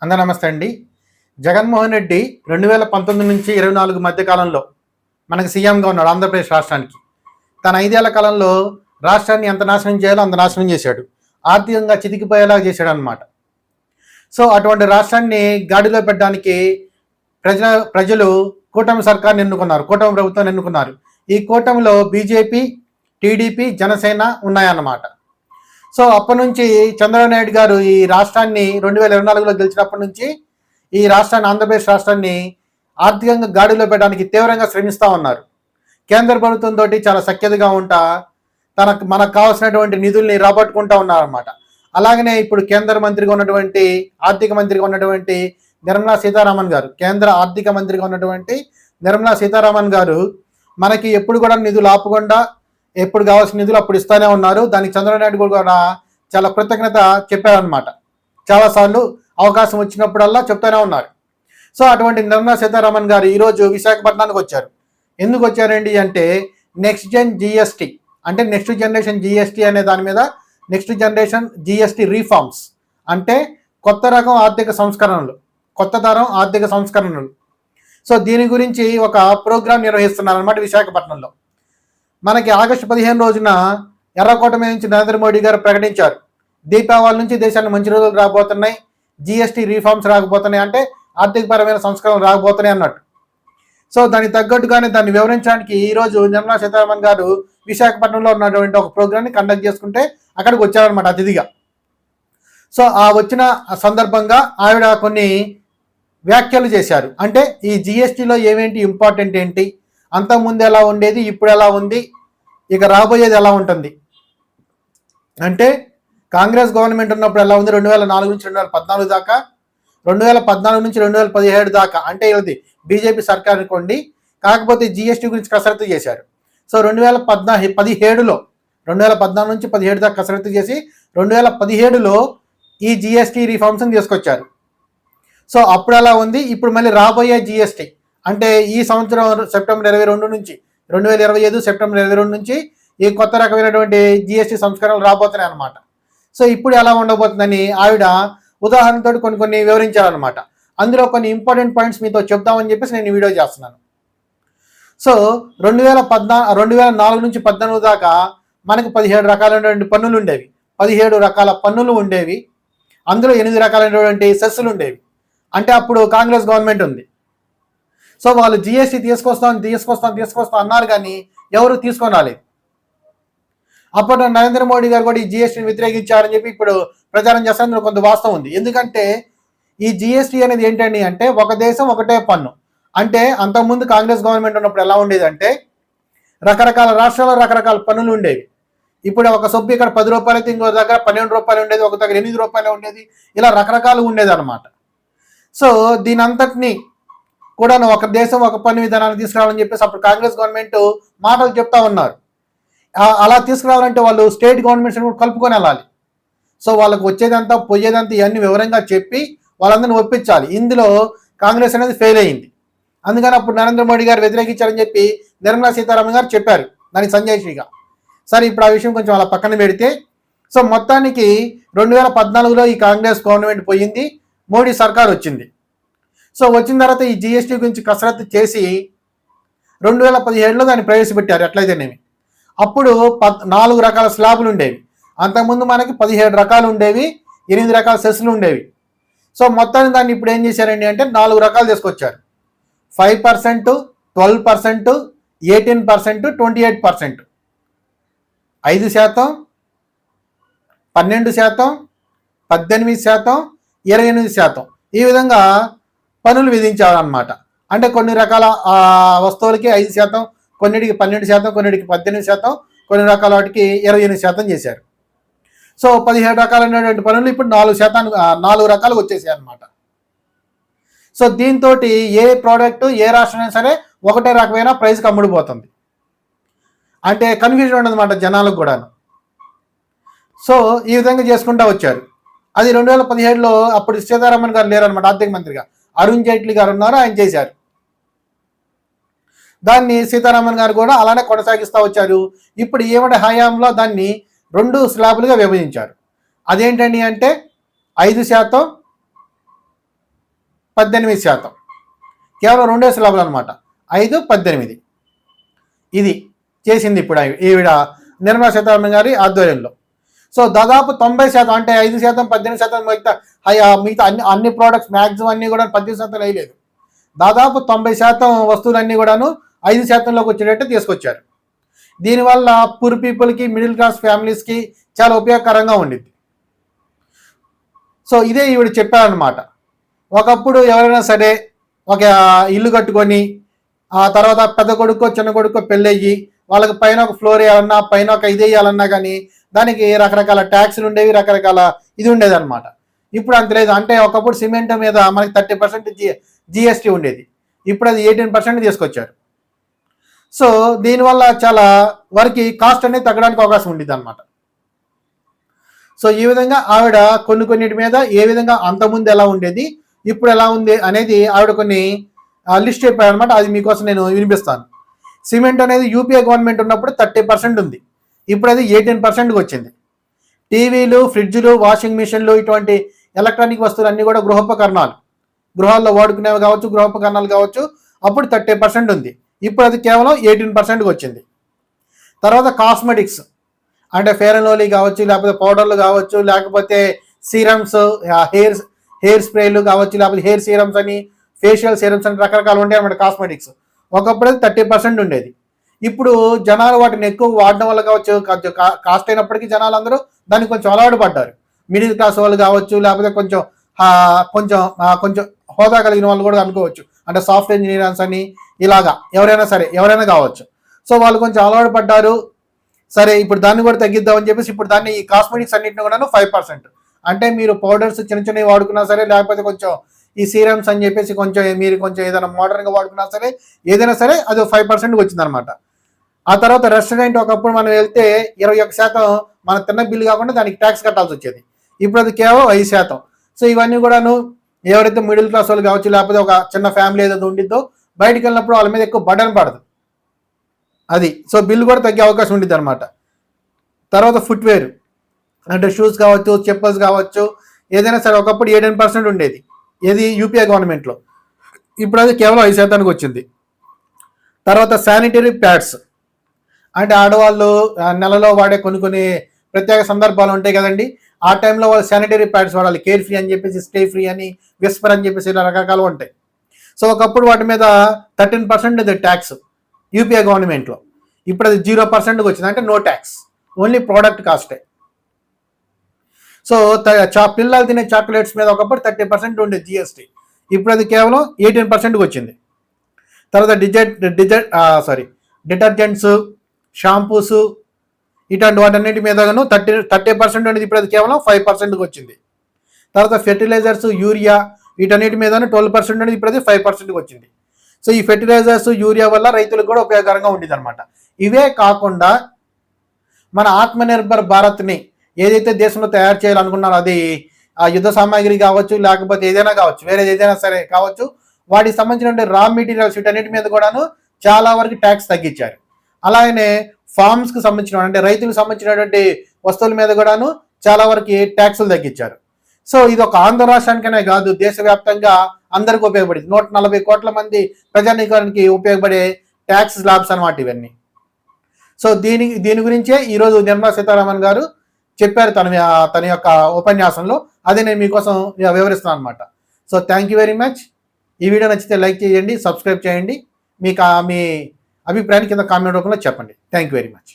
అందరూ నమస్తే అండి. జగన్మోహన్ రెడ్డి 2019 నుంచి 24 మధ్య కాలంలో మనకి సీఎంగా ఉన్నాడు ఆంధ్రప్రదేశ్ రాష్ట్రానికి. తన 5 ఏళ్ల కాలంలో రాష్ట్రాన్ని ఎంత నాశనం చేయాలో అంత నాశనం చేశాడు. ఆర్థికంగా చితికిపోయేలా చేశాడనమాట. సో అటువంటి రాష్ట్రాన్ని గాడిలో పెట్టడానికి ప్రజలు కూటమి సర్కార్ని ఎన్నుకున్నారు, కూటమి ప్రభుత్వాన్ని ఎన్నుకున్నారు. ఈ కూటమిలో బీజేపీ, టీడీపీ, జనసేన ఉన్నాయన్నమాట. సో అప్పటి నుంచి చంద్రబాబు నాయుడు గారు ఈ రాష్ట్రాన్ని 2024లో గెలిచినప్పటి నుంచి ఈ రాష్ట్రాన్ని, ఆంధ్రప్రదేశ్ రాష్ట్రాన్ని ఆర్థికంగా గాడిలో పెట్టడానికి తీవ్రంగా శ్రమిస్తూ ఉన్నారు. కేంద్ర ప్రభుత్వంతో చాలా సఖ్యతగా ఉంటా మనకు కావాల్సినటువంటి నిధుల్ని రాబట్టుకుంటూ ఉన్నారన్నమాట. అలాగనే ఇప్పుడు కేంద్ర మంత్రిగా ఉన్నటువంటి, ఆర్థిక మంత్రిగా ఉన్నటువంటి నిర్మలా సీతారామన్ గారు, కేంద్ర ఆర్థిక మంత్రిగా ఉన్నటువంటి నిర్మలా సీతారామన్ గారు మనకి ఎప్పుడు కూడా నిధులు ఆపకుండా ఎప్పుడు కావాల్సిన నిధులు అప్పుడు ఇస్తూనే ఉన్నారు. దానికి చంద్రబాబు నాయుడు కూడా చాలా కృతజ్ఞత చెప్పారనమాట. చాలాసార్లు అవకాశం వచ్చినప్పుడల్లా చెప్తూనే ఉన్నారు. సో అటువంటి నిర్మలా సీతారామన్ గారు ఈరోజు విశాఖపట్నానికి వచ్చారు. ఎందుకు వచ్చారండి అంటే నెక్స్ట్ జనరేషన్ జిఎస్టీ అనే దాని మీద, నెక్స్ట్ జనరేషన్ జిఎస్టీ రీఫార్మ్స్ అంటే కొత్త రకం ఆర్థిక సంస్కరణలు, కొత్త తరం ఆర్థిక సంస్కరణలు. సో దీని గురించి ఒక ప్రోగ్రాం నిర్వహిస్తున్నారన్నమాట విశాఖపట్నంలో. మనకి ఆగస్టు 15 రోజున ఎర్రకోట మీద నుంచి నరేంద్ర మోడీ గారు ప్రకటించారు, దీపావళి నుంచి దేశానికి మంచి రోజులు రాబోతున్నాయి, జిఎస్టీ రీఫార్మ్స్ రాకపోతున్నాయి, అంటే ఆర్థికపరమైన సంస్కరణలు రాకపోతున్నాయి అన్నట్టు. సో దానికి తగ్గట్టుగానే దాన్ని వివరించడానికి ఈరోజు నిర్మలా సీతారామన్ గారు విశాఖపట్నంలో ఉన్నటువంటి ఒక ప్రోగ్రామ్ని కండక్ట్ చేసుకుంటే అక్కడికి వచ్చారనమాట అతిథిగా. సో ఆ వచ్చిన సందర్భంగా ఆవిడ కొన్ని వ్యాఖ్యలు చేశారు. అంటే ఈ జిఎస్టీలో ఏమేంటి ఇంపార్టెంట్ ఏంటి, అంతకుముందు ఎలా ఉండేది, ఇప్పుడు ఎలా ఉంది, ఇక రాబోయేది ఎలా ఉంటుంది, అంటే కాంగ్రెస్ గవర్నమెంట్ ఉన్నప్పుడు ఎలా ఉంది 2004 నుంచి 2014 దాకా, 2014 నుంచి 2017 దాకా, అంటే ఇది బీజేపీ సర్కార్ అనుకోండి. కాకపోతే జిఎస్టీ గురించి కసరత్తు చేశారు. సో 2014 నుంచి 17 దాకా కసరత్తు చేసి 2017లో ఈ జిఎస్టీ రిఫార్మ్స్ని తీసుకొచ్చారు. సో అప్పుడు ఎలా ఉంది, ఇప్పుడు మళ్ళీ రాబోయే జిఎస్టీ అంటే ఈ సంవత్సరం సెప్టెంబర్ 22 నుంచి 2025 సెప్టెంబర్ 22 నుంచి ఈ కొత్త రకమైనటువంటి జిఎస్టీ సంస్కరణలు రాబోతున్నాయి అన్నమాట. సో ఇప్పుడు ఎలా ఉండబోతుందని ఆవిడ ఉదాహరణతో కొన్ని వివరించారనమాట. అందులో కొన్ని ఇంపార్టెంట్ పాయింట్స్ మీతో చెప్దామని చెప్పేసి నేను వీడియో చేస్తున్నాను. సో 2004 నుంచి 2014 దాకా మనకి 17 రకాలైనటువంటి పన్నులు ఉండేవి, 17 రకాల పన్నులు ఉండేవి. అందులో 8 రకాలైనటువంటి సెస్సులు ఉండేవి. అంటే అప్పుడు కాంగ్రెస్ గవర్నమెంట్ ఉంది. సో వాళ్ళు జిఎస్టీ తీసుకొస్తాం అన్నారు, కానీ ఎవరు తీసుకొని రాలేదు. అప్పుడు నరేంద్ర మోడీ గారు కూడా ఈ జిఎస్టీని వ్యతిరేకించారని చెప్పి ఇప్పుడు ప్రచారం చేస్తారని కొంత వాస్తవం ఉంది. ఎందుకంటే ఈ జిఎస్టీ అనేది ఏంటండి అంటే ఒక దేశం ఒకటే పన్ను. అంటే అంతకుముందు కాంగ్రెస్ గవర్నమెంట్ ఉన్నప్పుడు ఎలా ఉండేదంటే రకరకాల రాష్ట్రాల్లో రకరకాల పన్నులు ఉండేవి. ఇప్పుడు ఒక సొబ్బు ఇక్కడ 10 రూపాయలు అయితే ఇంకో దగ్గర 12 రూపాయలు ఉండేది, ఒక దగ్గర 8 రూపాయలు ఉండేది, ఇలా రకరకాలు ఉండేది అనమాట. సో దీని అంతటినీ కూడా ఒక దేశం ఒక పన్ను విధానాన్ని తీసుకురావాలని చెప్పేసి అప్పుడు కాంగ్రెస్ గవర్నమెంట్ మాటలు చెప్తా ఉన్నారు. అలా తీసుకురావాలంటే వాళ్ళు స్టేట్ గవర్నమెంట్స్ కూడా కలుపుకొని వెళ్ళాలి. సో వాళ్ళకు వచ్చేదంతా పోయేదంతా ఇవన్నీ వివరంగా చెప్పి వాళ్ళందరినీ ఒప్పించాలి. ఇందులో కాంగ్రెస్ అనేది ఫెయిల్ అయ్యింది. అందుకని అప్పుడు నరేంద్ర మోడీ గారు వ్యతిరేకించారని చెప్పి నిర్మలా సీతారామన్ గారు చెప్పారు దానికి సంజయ్షిగా. సరే ఇప్పుడు ఆ విషయం కొంచెం అలా పక్కన పెడితే, సో మొత్తానికి 2014లో ఈ కాంగ్రెస్ గవర్నమెంట్ పోయింది, మోడీ సర్కార్ వచ్చింది. సో వచ్చిన తర్వాత ఈ జిఎస్టీ గురించి కసరత్తు చేసి 2017లో దాన్ని ప్రవేశపెట్టారు. ఎట్లయితేనేమి అప్పుడు 4 రకాల స్లాబులు ఉండేవి. అంతకుముందు మనకి 17 రకాలు ఉండేవి, 8 రకాల సెస్లు ఉండేవి. సో మొత్తాన్ని దాన్ని ఇప్పుడు ఏం చేశారండి అంటే 4 రకాలు తీసుకొచ్చారు. 5%, 12%, 18%, 28%, 5%, 12%, 18%, 28%, ఈ విధంగా పన్నులు విధించారనమాట. అంటే కొన్ని రకాల వస్తువులకి 5%, కొన్నిటికి 12%, కొన్నిటికి 18%, కొన్ని రకాల వాటికి 28% చేశారు. సో 17 రకాలైనటువంటి పన్నులు ఇప్పుడు 4 రకాలు వచ్చేసాయి అనమాట. సో దీంతో ఏ ప్రోడక్ట్ ఏ రాష్ట్రమైనా సరే ఒకటే రకమైన ప్రైస్కి అమ్ముడిపోతుంది. అంటే కన్ఫ్యూజన్ ఉండదన్నమాట జనాలకు కూడాను. సో ఈ విధంగా చేసుకుంటూ వచ్చారు. అది 2017లో అప్పుడు సీతారామన్ గారు లేరనమాట ఆర్థిక మంత్రిగా, అరుణ్ జైట్లీ గారు ఉన్నారు, ఆయన చేశారు. దాన్ని సీతారామన్ గారు కూడా అలానే కొనసాగిస్తూ వచ్చారు. ఇప్పుడు ఈవిడ హయాంలో దాన్ని 2 స్లాబులుగా విభజించారు. అదేంటండి అంటే 5%, 18%. కేవలం 2 స్లాబులు అనమాట, 5, 18. ఇది చేసింది ఇప్పుడు ఈవిడ నిర్మలా సీతారామన్ గారి ఆధ్వర్యంలో. సో దాదాపు 90%, అంటే 5%, 18% మిగతా అన్ని ప్రోడక్ట్స్ మ్యాక్సిమం అన్నీ కూడా 18% వేయలేదు. దాదాపు 90% వస్తువులన్నీ కూడాను 5%లోకి వచ్చేటట్టు తీసుకొచ్చారు. దీనివల్ల పూర్ పీపుల్కి, మిడిల్ క్లాస్ ఫ్యామిలీస్కి చాలా ఉపయోగకరంగా ఉండింది. సో ఇదే ఈవిడ చెప్పారనమాట. ఒకప్పుడు ఎవరైనా సరే ఒక ఇల్లు కట్టుకొని ఆ తర్వాత పెద్ద కొడుకో చిన్న కొడుకో పెళ్ళయ్యి వాళ్ళకి పైన ఒక ఫ్లోర్ వేయాలన్నా, పైన ఒక ఇది వేయాలన్నా కానీ దానికి రకరకాల ట్యాక్స్లు ఉండేవి, రకరకాల ఇది ఉండేది అనమాట. ఇప్పుడు అంత లేదు. అంటే ఒకప్పుడు సిమెంట్ మీద మనకి 30% జిఎస్టీ ఉండేది, ఇప్పుడు అది 18% తీసుకొచ్చారు. సో దీనివల్ల చాలా వరకు కాస్ట్ అనేది తగ్గడానికి అవకాశం ఉండేది అనమాట. సో ఈ విధంగా ఆవిడ కొన్నిటి మీద ఏ విధంగా అంతకుముందు ఎలా ఉండేది, ఇప్పుడు ఎలా ఉంది అనేది ఆవిడ కొన్ని లిస్ట్ చెప్పారనమాట. అది మీకోసం నేను వినిపిస్తాను. సిమెంట్ అనేది యూపీఏ గవర్నమెంట్ ఉన్నప్పుడు 30% ఉంది, ఇప్పుడు అది 18%కి వచ్చింది. టీవీలు, ఫ్రిడ్జ్లు, వాషింగ్ మిషన్లు, ఇటువంటి ఎలక్ట్రానిక్ వస్తువులు అన్నీ కూడా గృహోపకరణాలు, గృహాల్లో వాడుకునేవి కావచ్చు, గృహోపకరణాలు కావచ్చు, అప్పుడు 30% ఉంది, ఇప్పుడు అది కేవలం 18%కి వచ్చింది. తర్వాత కాస్మెటిక్స్, అంటే ఫేర్ అండ్ లవ్లీ కావచ్చు, లేకపోతే పౌడర్లు కావచ్చు, లేకపోతే సీరమ్స్, హెయిర్ స్ప్రేలు కావచ్చు, లేకపోతే హెయిర్ సీరమ్స్ అని, ఫేషియల్ సీరమ్స్ అని రకరకాలు ఉంటాయి అన్నమాట కాస్మెటిక్స్. ఒకప్పుడు అది 30% ఉండేది, ఇప్పుడు జనాలు వాటిని ఎక్కువ వాడడం వల్ల కావచ్చు, కాస్ట్ అయినప్పటికీ జనాలు అందరూ దానికి కొంచెం అలవాటు పడ్డారు. మిడిల్ క్లాస్ వాళ్ళు కావచ్చు, లేకపోతే కొంచెం కొంచెం హోదా కలిగిన వాళ్ళు కూడా అనుకోవచ్చు, అంటే సాఫ్ట్వేర్ ఇంజనీర్స్ అని ఇలాగా ఎవరైనా కావచ్చు. సో వాళ్ళు కొంచెం అలవాటు పడ్డారు. సరే ఇప్పుడు దాన్ని కూడా తగ్గిద్దామని చెప్పేసి ఇప్పుడు దాన్ని ఈ కాస్మెటిక్స్ అన్నింటిని కూడా 5%, అంటే మీరు పౌడర్స్ చిన్నవి వాడుకున్నా సరే, లేకపోతే కొంచెం ఈ సీరమ్స్ అని చెప్పేసి మీరు కొంచెం ఏదైనా మోడర్న్గా వాడుకున్నా సరే, ఏదైనా సరే అది 5%కి వచ్చిందనమాట. ఆ తర్వాత రెస్టారెంట్ ఒకప్పుడు మనం వెళ్తే 21% మన తిన్న బిల్లు కాకుండా దానికి ట్యాక్స్ కట్టాల్సి వచ్చేది, ఇప్పుడు అది కేవలం 5%. సో ఇవన్నీ కూడాను ఎవరైతే మిడిల్ క్లాస్ వాళ్ళు కావచ్చు, లేకపోతే ఒక చిన్న ఫ్యామిలీ ఏదైతే ఉండిద్దో బయటికి వెళ్ళినప్పుడు వాళ్ళ మీద ఎక్కువ బర్డెన్ పడదు అది. సో బిల్లు కూడా తగ్గే అవకాశం ఉండిద్ది అనమాట. తర్వాత ఫుట్వేర్, అంటే షూస్ కావచ్చు, చెప్పల్స్ కావచ్చు, ఏదైనా సరే ఒకప్పుడు 18% ఉండేది, ఏది యూపీఏ గవర్నమెంట్లో, ఇప్పుడు అది కేవలం 5%కి వచ్చింది. తర్వాత శానిటరీ ప్యాడ్స్, అంటే ఆడవాళ్ళు నెలలో వాడే కొన్ని ప్రత్యేక సందర్భాలు ఉంటాయి కదండి, ఆ టైంలో వాళ్ళు శానిటరీ ప్యాడ్స్ వాడాలి. కేర్ ఫ్రీ అని చెప్పేసి, స్టే ఫ్రీ అని, విస్పర్ అని చెప్పేసి ఇలా రకరకాలు ఉంటాయి. సో ఒకప్పుడు వాటి మీద 13% ఇది ట్యాక్స్ యూపీఏ గవర్నమెంట్లో, ఇప్పుడు అది 0%కి వచ్చింది, అంటే నో ట్యాక్స్, ఓన్లీ ప్రోడక్ట్ కాస్టే. సో పిల్లలు తినే చాక్లెట్స్ మీద ఒకప్పుడు 30% ఉండేది జిఎస్టీ, ఇప్పుడు అది కేవలం 18%కి వచ్చింది. తర్వాత డిటర్జెంట్స్, షాంపూస్, ఇటువంటి వాటన్నిటి మీద 30% ఉండేది, ఇప్పుడు అది కేవలం 5%కి వచ్చింది. తర్వాత ఫెర్టిలైజర్స్, యూరియా, వీటన్నిటి మీద 12% ఉండేది, ఇప్పుడు అది 5%కి వచ్చింది. సో ఈ ఫెర్టిలైజర్స్, యూరియా వల్ల రైతులకు కూడా ఉపయోగకరంగా ఉండేది అనమాట. ఇవే కాకుండా మన ఆత్మనిర్భర్ భారత్ని ఏదైతే దేశంలో తయారు చేయాలనుకున్నారో, అది యుద్ధ సామాగ్రి కావచ్చు, లేకపోతే ఏదైనా కావచ్చు, వేరేది ఏదైనా సరే కావచ్చు, వాటికి సంబంధించిన రా మెటీరియల్స్ వీటన్నిటి మీద కూడాను చాలా వరకు ట్యాక్స్ తగ్గించారు. అలాగనే ఫార్మ్స్కి సంబంధించిన, అంటే రైతులకు సంబంధించినటువంటి వస్తువుల మీద కూడాను చాలా వరకు ట్యాక్సులు తగ్గించారు. సో ఇది ఒక ఆంధ్ర రాష్ట్రానికనే కాదు, దేశవ్యాప్తంగా అందరికీ ఉపయోగపడింది. 140 కోట్ల మంది ప్రజానీకానికి ఉపయోగపడే ట్యాక్స్ స్లాబ్స్ అనమాట ఇవన్నీ. సో దీని గురించే ఈరోజు నిర్మలా సీతారామన్ గారు చెప్పారు తన యొక్క ఉపన్యాసంలో, అదే నేను మీకోసం వివరిస్తున్నాను అనమాట. So thank you very much. ఈ వీడియో నచ్చితే లైక్ చేయండి, సబ్స్క్రైబ్ చేయండి, మీ అభిప్రాయాన్ని కింద కామెంట్ రూపంలో చెప్పండి. Thank you very much.